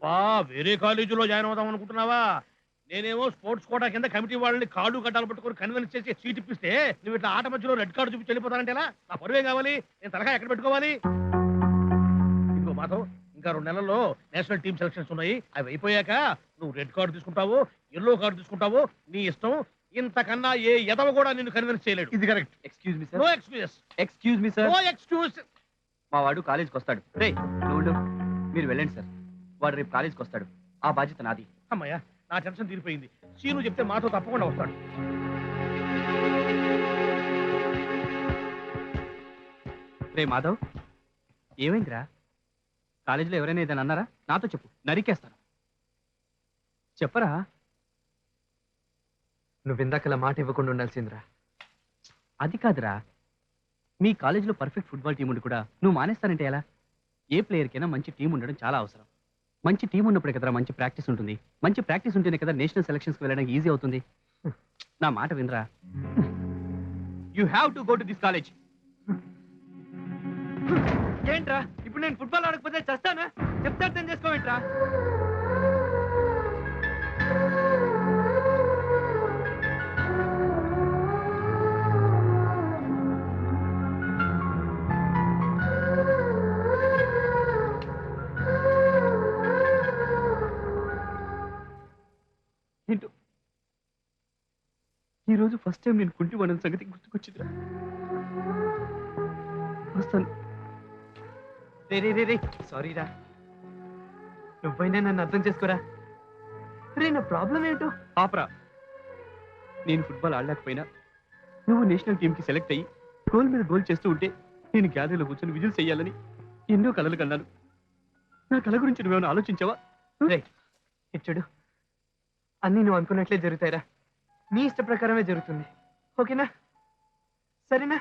అబ్బా వేరే కాలేజీలో జాయిన్ అవుదాం అనుకుంటున్నావా? నేనేమో స్పోర్ట్స్ కోటా కింద కమిటీ వాళ్ళని కాళ్ళు గడ్డాలు పట్టుకొని కన్విన్స్ చేసి సీట్ ఇప్పిస్తే నువ్వు ఇట్లా ఆట మధ్యలో రెడ్ కార్డు చూపించి వెళ్ళిపోతానంటే ఎలా? నా పరువేం కావాలి? నేను తలగా ఎక్కడ పెట్టుకోవాలి? ఇంకో మాధవ్, ఇంకా 2 నెలల్లో నేషనల్ టీమ్ సెలక్షన్స్ ఉన్నాయి. అవి అయిపోయాక నువ్వు రెడ్ కార్డు తీసుకుంటావు, ఎల్లో కార్డు తీసుకుంటావు, నీ ఇష్టం. ఇంతకన్నా ఏ ఎదవ కూడా నిన్ను కన్విన్స్ చేయలేడు. ఇది correct. Excuse me no sir. Excuses. Excuse me sir. No excuse. మా వాడు కాలేజ్కి వస్తాడు. రే నువ్వు మీరు వెళ్ళండి సార్. వాడు రేపు కాలేజ్కి వస్తాడు. ఆ బాధ్యత నాది. అమ్మయ్యా, నా టెన్షన్ తీరిపోయింది. సీను చెప్తే మాతో తప్పకుండా వస్తాడు. రే మాధవ్, ఏమైందిరా? కాలేజీలో ఎవరైనా ఏదైనా అన్నారా? నాతో చెప్పు, నరికేస్తాను. చెప్పరా? నువ్వు ఇందాకలా మాట ఇవ్వకుండా ఉండాల్సిందిరా. అది కాదురా, మీ కాలేజీలో పర్ఫెక్ట్ ఫుట్బాల్ టీం ఉండి కూడా నువ్వు మానేస్తానంటే ఎలా? ఏ ప్లేయర్కైనా మంచి టీం ఉండడం చాలా అవసరం. మంచి టీం ఉన్నప్పుడే కదరా మంచి ప్రాక్టీస్ ఉంటుంది. మంచి ప్రాక్టీస్ ఉంటేనే కదా నేషనల్ సెలక్షన్స్కి వెళ్ళడానికి ఈజీ అవుతుంది. నా మాట వినరా. You have to go to this college. ఏంట్రా ఇప్పుడు నేను ఫుట్బాల్ ఆడకపోతే చస్తానా? చెప్తే అర్థం చేసుకోవేంట్రా? ఏంటో ఈరోజు ఫస్ట్ టైం నేను కుంటి వాడిన సంగతి గుర్తుకొచ్చిందిరా. వస్తాను. రే రే రే రే సారీరా. నువ్వైనా నన్ను అర్థం చేసుకోరా. రే నా ప్రాబ్లం ఏంటో ఆపరా. నేను ఫుట్బాల్ ఆడలేకపోయినా నువ్వు నేషనల్ టీంకి సెలెక్ట్ అయ్యి గోల్ మీద గోల్ చేస్తూ ఉంటే నేను గ్యాలరీలో కూర్చొని విజిల్స్ చేయాలని ఎన్నో కలలు కన్నాను. నా కళ గురించి నువ్వేమైనా ఆలోచించావా? రే ఇచ్చుడు, అన్నీ నువ్వు అనుకున్నట్లే జరుగుతాయిరా. నీ ఇష్ట ప్రకారమే జరుగుతుంది. ఓకేనా? సరేనా?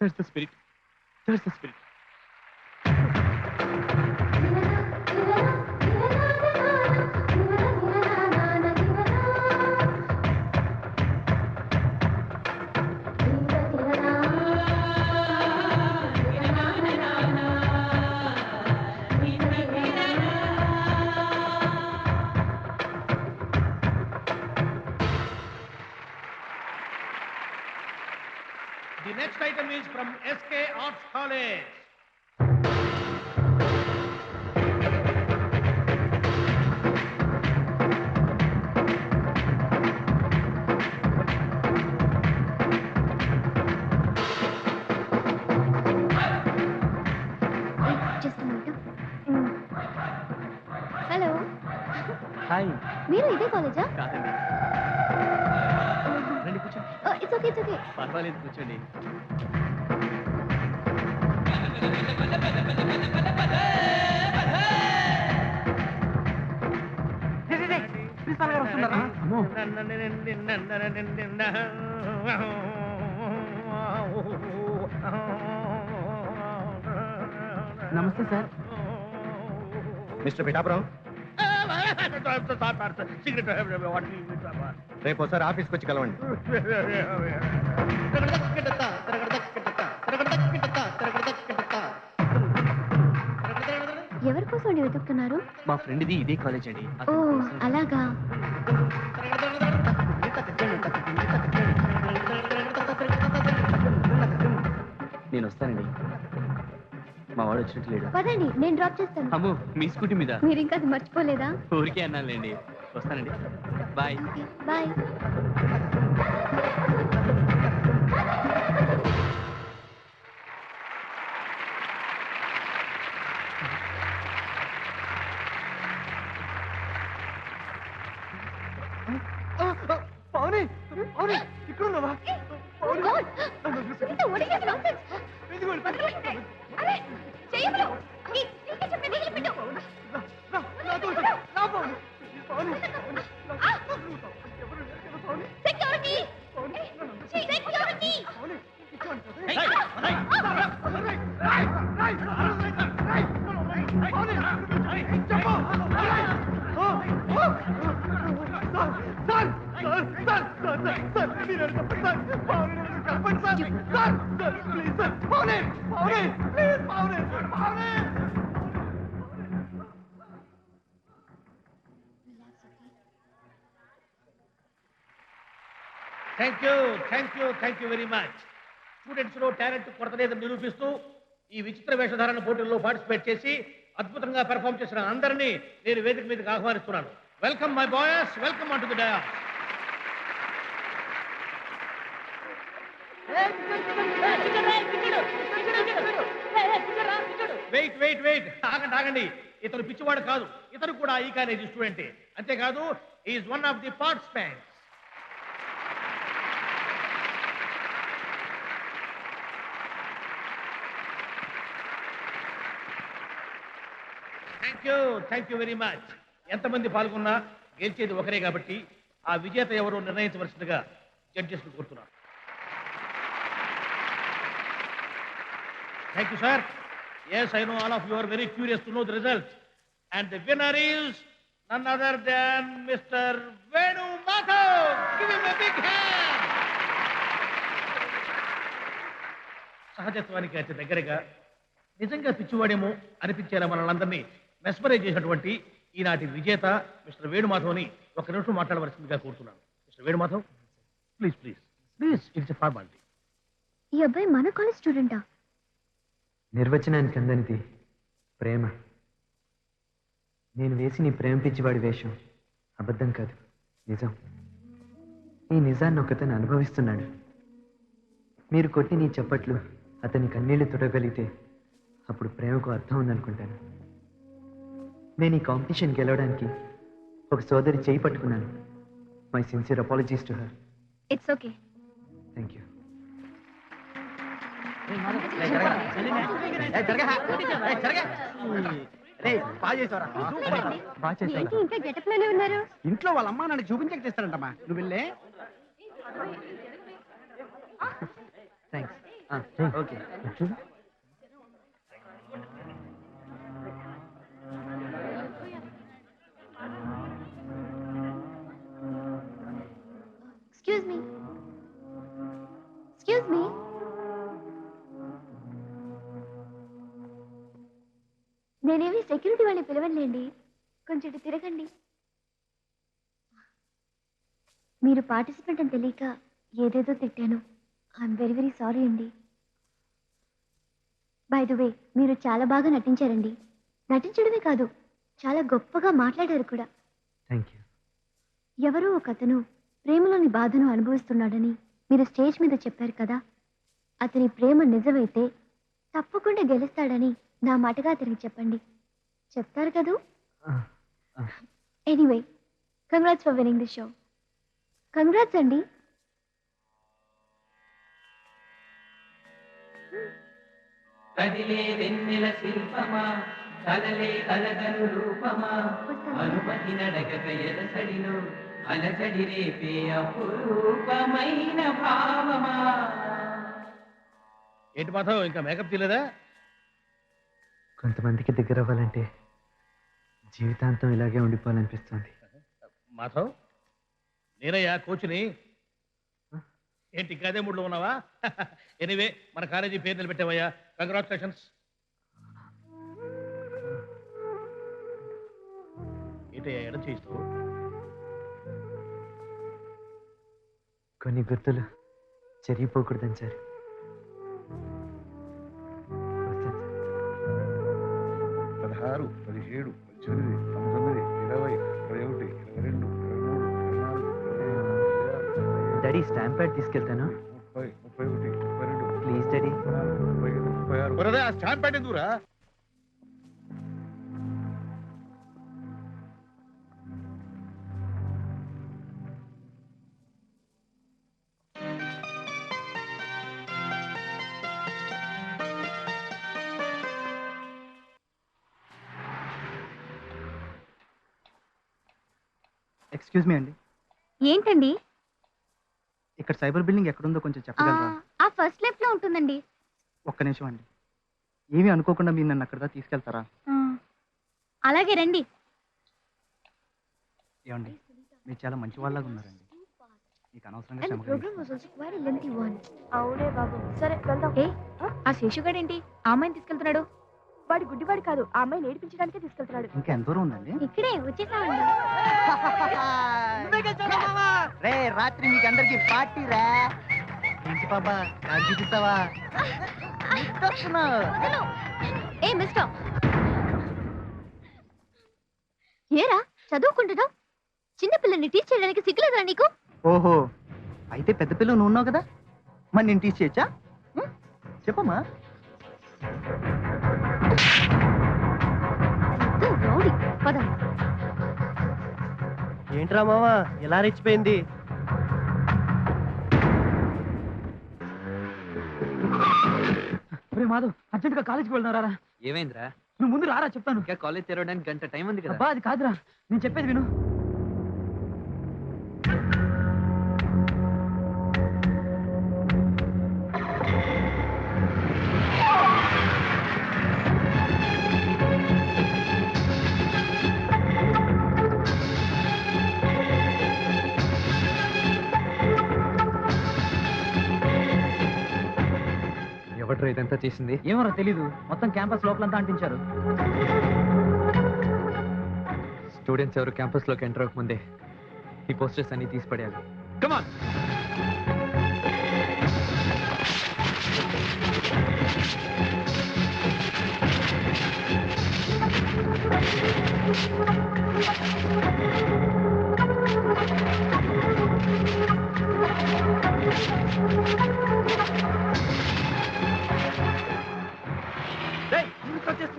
That's the spirit. That's the spirit. The next item is from SK Arts College. Hello, hi. మీరు ఇదే కాలేజా? కాదండి. రండి కూర్చోండి. It's okay, it's okay. పర్వాలేదు కూర్చోండి. ప్రిన్సిపాల్ గారు వస్తున్నారా? నమస్తే సార్. మిస్టర్ పిఠాపురం, రేపు ఒకసారి ఆఫీస్కి వచ్చి కలవండి. ఎవరి కోసం అండి వెతుకుతున్నారు? మా ఫ్రెండ్ది ఇదే కాలేజ్ అండి. ఓ అలాగా. నేను వస్తానండి. మా వాడు వచ్చినట్టు లేడు. పదండి, నేను డ్రాప్ చేస్తాను. అమ్మో, మీ స్కూటీ మీద? మీరు ఇంకా అది మర్చిపోలేదా? ఊరికే అన్నానులేండి. వస్తానండి. బాయ్. బాయ్. పౌని, పౌని, ఇక్కడ ఉన్నావా? Thank you very much. Students లో టాలెంట్ కొరతలేదని నిరూపిస్తూ ఈ విచిత్ర వేషధారణ పోటీల్లో పార్టిసిపేట్ చేసి అద్భుతంగా పెర్ఫామ్ చేసిన అందరినీ నేను వేదిక మీదకి ఆహ్వానిస్తున్నాను. Welcome my boys, welcome on to the dais. Wait ఆగండి. ఇతను పిచ్చివాడు కాదు, ఇతను కూడా ఈ కాలేజీ స్టూడెంటే. అంతేకాదు is one of the participants. Thank you very much. ఎంతమంది పాల్గొన్నా గెలిచేది ఒకరే కాబట్టి ఆ విజేత ఎవరో నిర్ణయించవలసిందిగా జడ్జెస్ కోరుతున్నాను. Thank you sir. Yes, I know all of you are very curious to know the result. And the winner is none other than Mr. Venu Mathur. Give him a big hand. సహజత్వానికి అతి దగ్గరగా నిజంగా పిచ్చివాడేమో అనిపించేలా మనల్ని mesmerise చేసినటువంటి ఈనాటి విజేత mister వేణుమాధవ్ని ఒక నిమిషం మాట్లాడవలసిందిగా కోరుతున్నాను. Mister Venumadhav, please it's a formality. ఈ అబ్బాయి మన కాలేజ్ స్టూడెంటా? నిర్వచనానికి అందనిది ప్రేమ. నేను వేసి నీ ప్రేమ పిచ్చివాడి వేషం అబద్ధం కాదు, నిజం. ఈ నిజాన్ని ఒకతను అనుభవిస్తున్నాడు. మీరు కొట్టి నీ చప్పట్లు అతని కన్నీళ్లు తుడగలిగితే అప్పుడు ప్రేమకు అర్థం ఉందనుకుంటాను. నేను ఈ కాంపిటీషన్ గెలవడానికి ఒక సోదరి చేయి పట్టుకున్నాను. My sincere apologies to her. It's okay. Thank you. ఏంటి ఇంకా గెటప్ లోనే ఉన్నారు? ఇంట్లో వాళ్ళ అమ్మ నన్ను చూపించక చేస్తారంటమ్మా. నువ్వు వెళ్ళే. థ్యాంక్స్. ఓకే. Excuse me. నేనేమి సెక్యూరిటీ వాళ్ళని పిలవలేండి, కొంచెం ఇటు తిరగండి. మీరు పార్టిసిపెంట్ అని తెలియక ఏదేదో తిట్టాను. ఐఎమ్ వెరీ వెరీ సారీ అండి. బై ద వే, మీరు చాలా బాగా నటించారండి. నటించడమే కాదు, చాలా గొప్పగా మాట్లాడారు కూడా. Thank you. ఎవరో ఒక అతను ప్రేమలోని బాధను అనుభవిస్తున్నాడని మీరు స్టేజ్ మీద చెప్పారు కదా. అతని ప్రేమ నిజమైతే తప్పకుండా గెలుస్తాడని నా మాటగా అతనికి చెప్పండి. చెప్తారు కదూ? Anyway, congrats for winning the show. Congrats అండి. కదిలే వెన్నెల శిల్పమా, కదలే కలగను రూపమా, అనుమతి నడకక ఎదసడిలో అలసడి రేపే అపురూపమైన భావమా. ఏంటి మాధవ్, ఇంకా మేకప్ తీయలేదా? కొంతమందికి దగ్గర అవ్వాలంటే జీవితాంతం ఇలాగే ఉండిపోవాలనిపిస్తుంది. మాధవ్, నేనయ్యా కోచ్ని. ఏంటి ఇంకా అదే మూడ్లో ఉన్నావా? ఎనీవే, మన కాలేజీ పేరు నిలబెట్టావయ్యా. కంగ్రాచులేషన్స్. ఏంటయ్యా ఎడం చేస్తూ? కొన్ని గుర్తులు చెరిగిపోకూడదని సార్. 16, 17, 18, 19, 20, 21, 22, 23, 24, డాడీ స్టాంప్ ప్యాడ్ తీసుకెళ్తాను. 30, 31, 32, ప్లీజ్ డాడీ. 35, 36. ఆ స్టాంప్ ప్యాడ్ ఎందుకురా? ఎక్స్క్యూజ్ మీ అండి, ఏంటండి? ఇక్కడ సైబర్ బిల్డింగ్ ఎక్కడుందో కొంచెం చెప్పగలరా? ఆ ఫస్ట్ లెఫ్ట్ లో ఉంటుందండి. ఒక్క నిమిషం అండి. ఏమీ అనుకోకుండా మీరు నన్ను అక్కడ తీసుకెళ్తారా? అలాగే రండి. ఏమండి, మీరు చాలా మంచి వాళ్ళగా ఉన్నారండి. మీకు అనవసరంగా And the శ్రమ program was also quite a lengthy one. అవునే బాబు. సరే వెళ్దాం. ఏ ఆ శేషుగాడేంటి ఆ అమ్మాయిని తీసుకెళ్తున్నాడు? వాడు గుడ్డివాడు కాదు, ఆ అమ్మాయిని ఏడిపించడానికే తీసుకెళ్తున్నాడు. ఇంకా ఎంత దూరం ఉందండి? ఇక్కడే వచ్చేసామండి. రే రాత్రి మీకు అందరికి పార్టీ రా. ఏంటి పాపా కార్ చూపిస్తావా? ఏ మిస్టర్, ఏరా చదువుకుంటున్నావు? చిన్నపిల్లని టీచ్ చేయడానికి సిగ్గులేదా నీకు? ఓహో, అయితే పెద్ద పిల్లలు నువ్వు ఉన్నావు కదా, మరి నేను టీచ్ చేయొచ్చా? చెప్పమ్మా. రౌడీ పద. ఏంట్రా మావా ఎలా రెచ్చిపోయింది? మాధవ్, అర్జెంట్ గా కాలేజ్కి వెళ్తున్నారా? ఏమైందిరా? నువ్వు ముందు రారా చెప్తాను. ఇంకా కాలేజ్ తెరవడానికి గంట టైం ఉంది కదా. అబ్బా అది కాదురా, నేను చెప్పేది విను. ఎవడ్రా ఇదంతా చేసింది? ఏమో తెలీదు, మొత్తం క్యాంపస్ లోపలంతా అంటించారు. స్టూడెంట్స్ ఎవరు క్యాంపస్ లోకి ఎంటర్ అవ్వకముందే ఈ పోస్టర్స్ అన్ని తీసి పడేయాలి. కమాన్.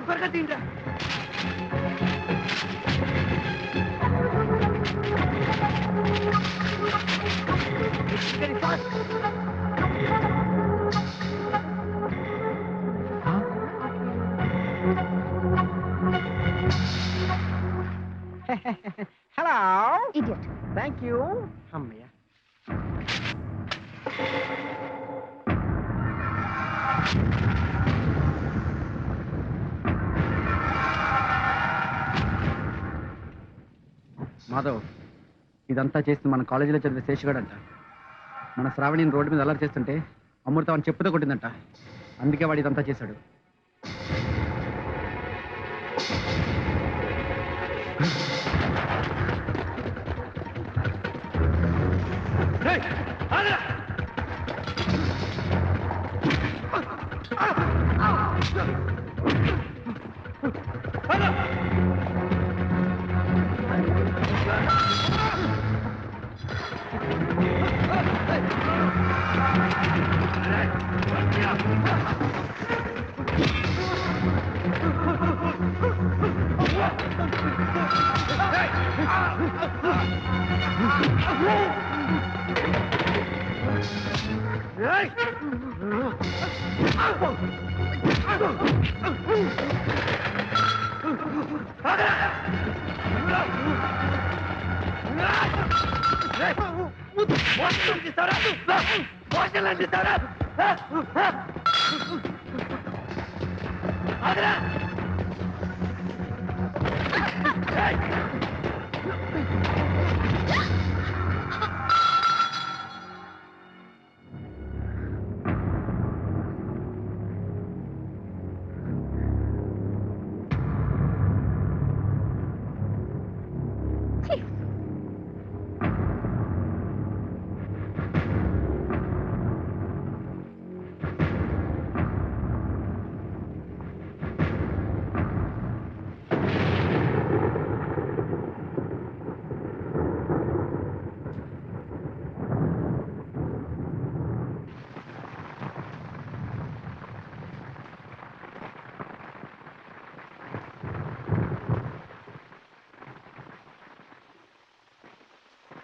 త్వరగా తింటా. Hello, idiot. Thank you. అమ్మయ్య. మాధవ్, ఇదంతా చేసింది మన కాలేజీలో చదివే శేషగాడు అంట. మన శ్రావణిని రోడ్డు మీద అల్లరి చేస్తుంటే అమృత అని చెప్పుతో కొట్టిందంట. అందుకే వాడు ఇదంతా చేశాడు.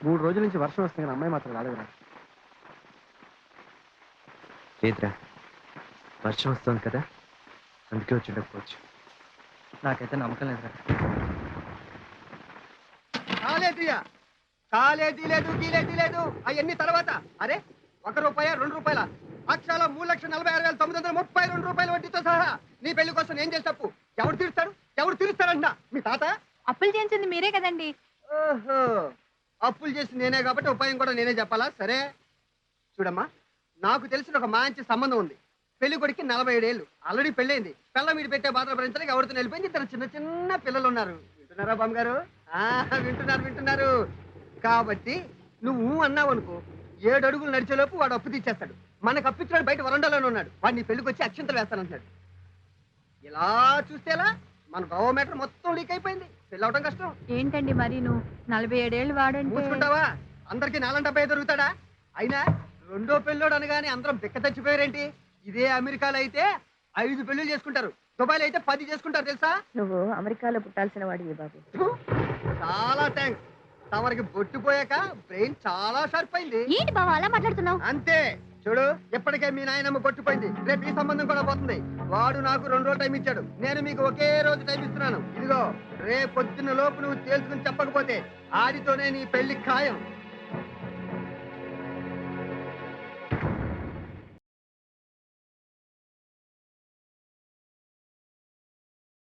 మూడు రోజుల నుంచి వర్షం వస్తుంది కానీ అమ్మాయి మాత్రం రాలేదురా. లేదురా, వర్షం వస్తుంది కదా, అందుకే వచ్చి ఉండకపోవచ్చు. నాకైతే నమ్మకం లేదురా. కాలేజీ లేదు గీలేజీ లేదు అవన్నీ తర్వాత. అరే ₹1 ₹2 అక్షరాల 3,46,932 వడ్డీతో సహా నీ పెళ్లి కోసం ఏం చేసి తప్పు? ఎవరు తీరుస్తాడు? ఎవరు తీరుస్తారంట? మీ తాత? అప్పులు చేయించింది మీరే కదండి. ఓహో, అప్పులు చేసి నేనే కాబట్టి ఉపాయం కూడా నేనే చెప్పాలా? సరే చూడమ్మా, నాకు తెలిసిన ఒక మంచి సంబంధం ఉంది. పెళ్లి కొడుకు 47 ఏళ్ళు ఆల్రెడీ పెళ్ళైంది. పిల్ల వీడి పెట్టే బాధలు భరించడానికి ఎవరితో వెళ్ళిపోయింది. ఇద్దరు చిన్న చిన్న పిల్లలు ఉన్నారు. వింటున్నారా బామ్మగారు? వింటున్నారు. కాబట్టి నువ్వు అన్నావు అనుకో, 7 అడుగులు నడిచేలోపు వాడు అప్పు తీర్చేస్తాడు. మనకు అప్పిచ్చాడు బయట వరండాలోనే ఉన్నాడు. వాడిని పెళ్లికి వచ్చి అక్షంతలు వేస్తానంటున్నాడు. ఇలా చూస్తేలా మన బయోమీటర్ మొత్తం లీక్ అయిపోయింది. పెళ్ళి అవడం కష్టం. ఏంటండి మరి నువ్వు 47 ఏళ్ళు వాడంటే మూసుకుంటావా? అందరికి 4 దొరుకుతాడా? అయినా రెండో పెళ్ళోడు అనగానే అందరం బిక్క తెచ్చిపోయారేంటి? ఇదే అమెరికాలో అయితే 5 పెళ్లిళ్ళు చేసుకుంటారు. దుబాయ్లో అయితే 10 చేసుకుంటారు తెలుసా? నువ్వు అమెరికాలో పుట్టాల్సిన వాడివి బాబు. చాలా థ్యాంక్స్. తమరికి బొట్టుపోయాక బ్రెయిన్ చాలా షార్ప్ అయింది. ఏంటి బావ అలా మాట్లాడుతున్నావు? అంతే చూడు, ఇప్పటికే మీ నాయనమ్మ కొట్టుపోయింది. రేపు ఈ సంబంధం కూడా పోతుంది. వాడు నాకు 2 రోజులు టైం ఇచ్చాడు. నేను మీకు ఒకే రోజు టైం ఇస్తున్నాను. ఇదిగో రేపు పొద్దున్న లోపు నువ్వు తేల్చుకుని చెప్పకపోతే ఆడితోనే నీ పెళ్లి ఖాయం.